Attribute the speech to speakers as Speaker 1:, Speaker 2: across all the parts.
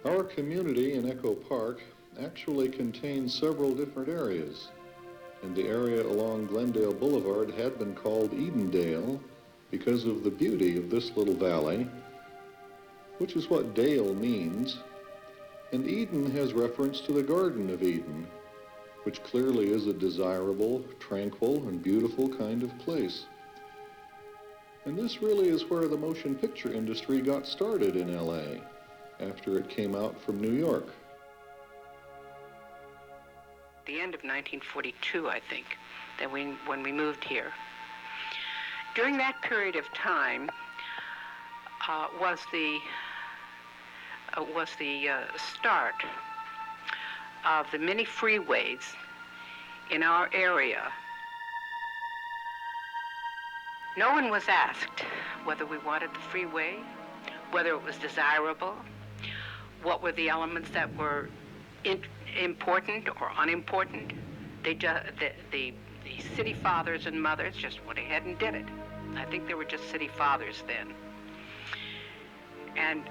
Speaker 1: Our community in Echo Park actually contains several different areas, and the area along Glendale Boulevard had been called Edendale because of the beauty of this little valley, which is what Dale means, and Eden has reference to the Garden of Eden, which clearly is a desirable, tranquil, and beautiful kind of place. And this really is where the motion picture industry got started in LA, after it came out from New York.
Speaker 2: The end of 1942, I think, when we moved here. During that period of time was the start of the many freeways in our area. No one was asked whether we wanted the freeway, whether it was desirable, what were the elements that were important or unimportant. The city fathers and mothers just went ahead and did it. I think they were just city fathers then. And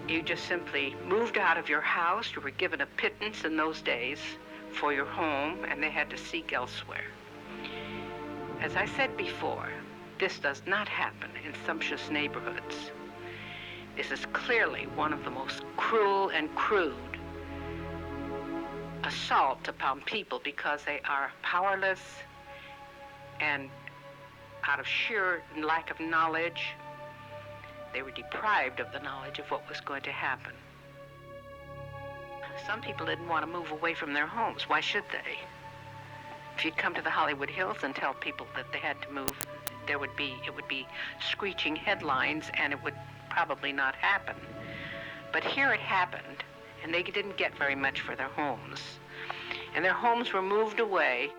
Speaker 2: you just simply moved out of your house. You were given a pittance in those days for your home, and they had to seek elsewhere. As I said before, this does not happen in sumptuous neighborhoods. This is clearly one of the most cruel and crude assaults upon people because they are powerless and out of sheer lack of knowledge, they were deprived of the knowledge of what was going to happen. Some people didn't want to move away from their homes. Why should they? If you'd come to the Hollywood Hills and tell people that they had to move, it would be screeching headlines, and it would probably not happen. But here it happened, and they didn't get very much for their homes. And their homes were moved away.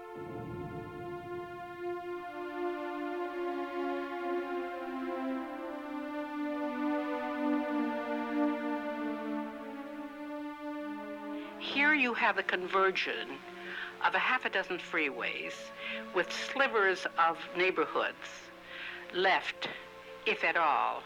Speaker 2: Here you have the conversion of a half a dozen freeways with slivers of neighborhoods left, if at all.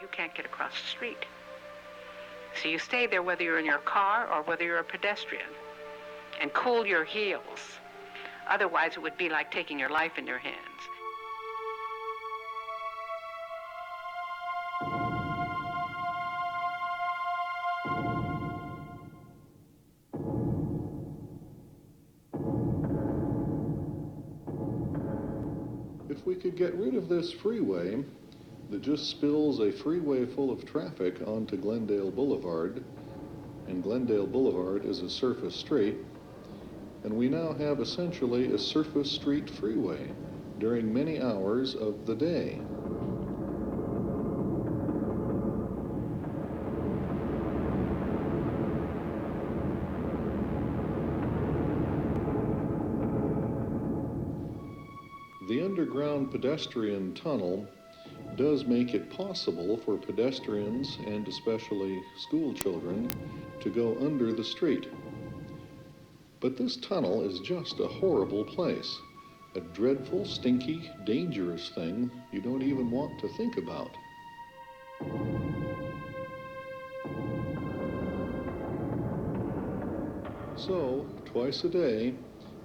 Speaker 2: You can't get across the street. So you stay there whether you're in your car or whether you're a pedestrian, and cool your heels. Otherwise, it would be like taking your life in your hands.
Speaker 1: If we could get rid of this freeway that just spills a freeway full of traffic onto Glendale Boulevard, and Glendale Boulevard is a surface street, and we now have essentially a surface street freeway during many hours of the day. The underground pedestrian tunnel does make it possible for pedestrians, and especially school children, to go under the street. But this tunnel is just a horrible place, a dreadful, stinky, dangerous thing you don't even want to think about. So, twice a day,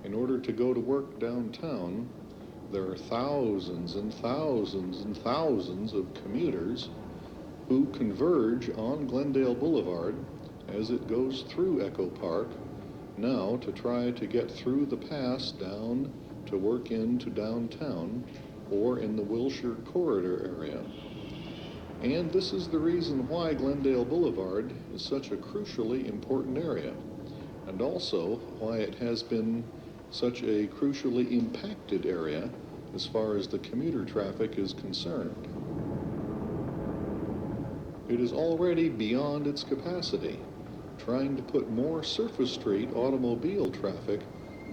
Speaker 1: in order to go to work downtown, there are thousands and thousands and thousands of commuters who converge on Glendale Boulevard as it goes through Echo Park, now to try to get through the pass down to work into downtown or in the Wilshire Corridor area. And this is the reason why Glendale Boulevard is such a crucially important area, and also why it has been such a crucially impacted area as far as the commuter traffic is concerned. It is already beyond its capacity, trying to put more surface street automobile traffic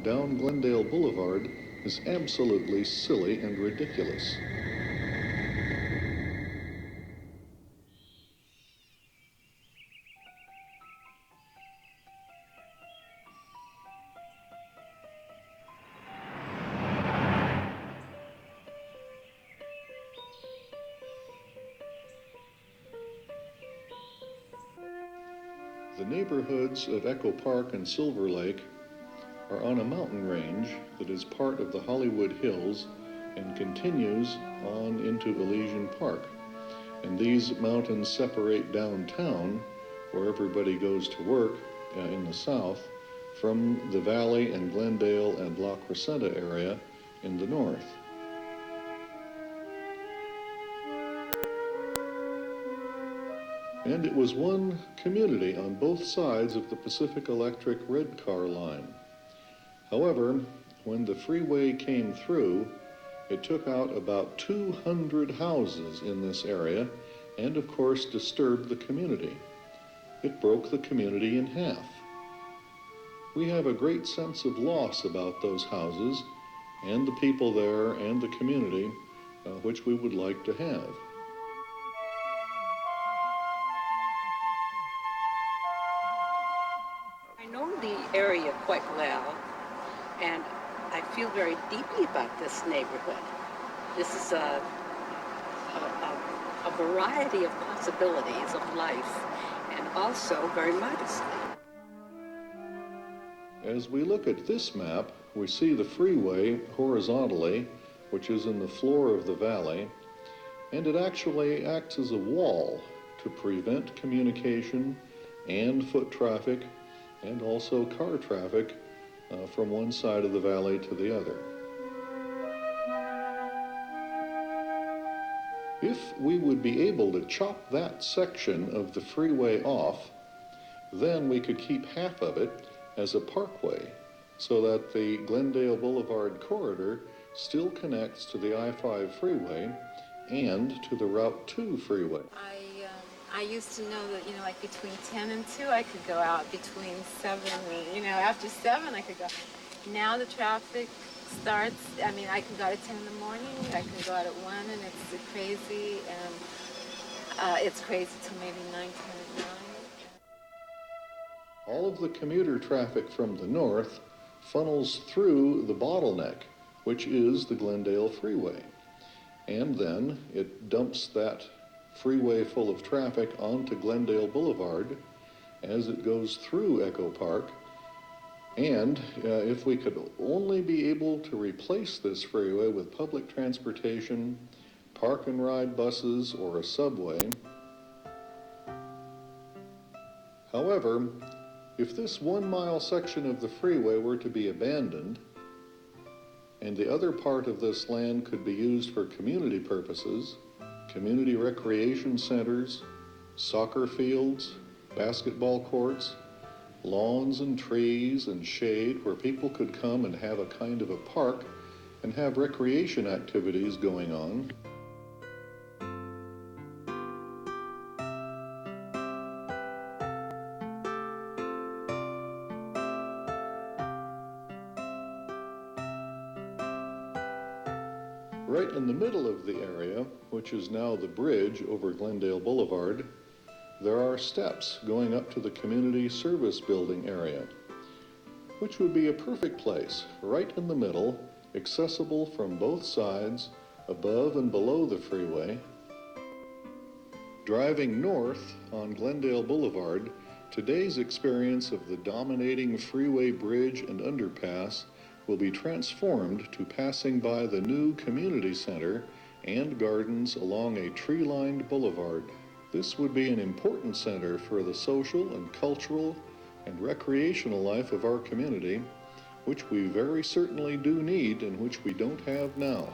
Speaker 1: down Glendale Boulevard is absolutely silly and ridiculous. The neighborhoods of Echo Park and Silverlake are on a mountain range that is part of the Hollywood Hills and continues on into Elysian Park. And these mountains separate downtown, where everybody goes to work in the south, from the Valley and Glendale and La Crescenta area in the north. And it was one community on both sides of the Pacific Electric red car line. However, when the freeway came through, it took out about 200 houses in this area and, of course, disturbed the community. It broke the community in half. We have a great sense of loss about those houses and the people there and the community, which we would like to have.
Speaker 3: I know the area quite well, and I feel very deeply about this neighborhood. This is a variety of possibilities of life, and also very modestly.
Speaker 1: As we look at this map, we see the freeway horizontally, which is in the floor of the valley, and it actually acts as a wall to prevent communication and foot traffic and also car traffic from one side of the valley to the other. If we would be able to chop that section of the freeway off, then we could keep half of it as a parkway so that the Glendale Boulevard corridor still connects to the I-5 freeway and to the Route 2 freeway.
Speaker 4: I used to know that, like between 10 and 2, I could go out. Between 7, after 7, I could go. Now the traffic starts, I can go out at 10 in the morning, I can go out at 1, and it's crazy, and it's crazy till maybe 9, 10 at night.
Speaker 1: All of the commuter traffic from the north funnels through the bottleneck, which is the Glendale Freeway. And then it dumps that freeway full of traffic onto Glendale Boulevard as it goes through Echo Park. And if we could only be able to replace this freeway with public transportation, park and ride buses, or a subway. However, if this 1-mile section of the freeway were to be abandoned, and the other part of this land could be used for community purposes, community recreation centers, soccer fields, basketball courts, lawns and trees and shade where people could come and have a kind of a park and have recreation activities going on. Right in the middle of the area, which is now the bridge over Glendale Boulevard, there are steps going up to the community service building area, which would be a perfect place, right in the middle, accessible from both sides, above and below the freeway. Driving north on Glendale Boulevard, today's experience of the dominating freeway bridge and underpass will be transformed to passing by the new community center and gardens along a tree-lined boulevard. This would be an important center for the social and cultural and recreational life of our community, which we very certainly do need and which we don't have now.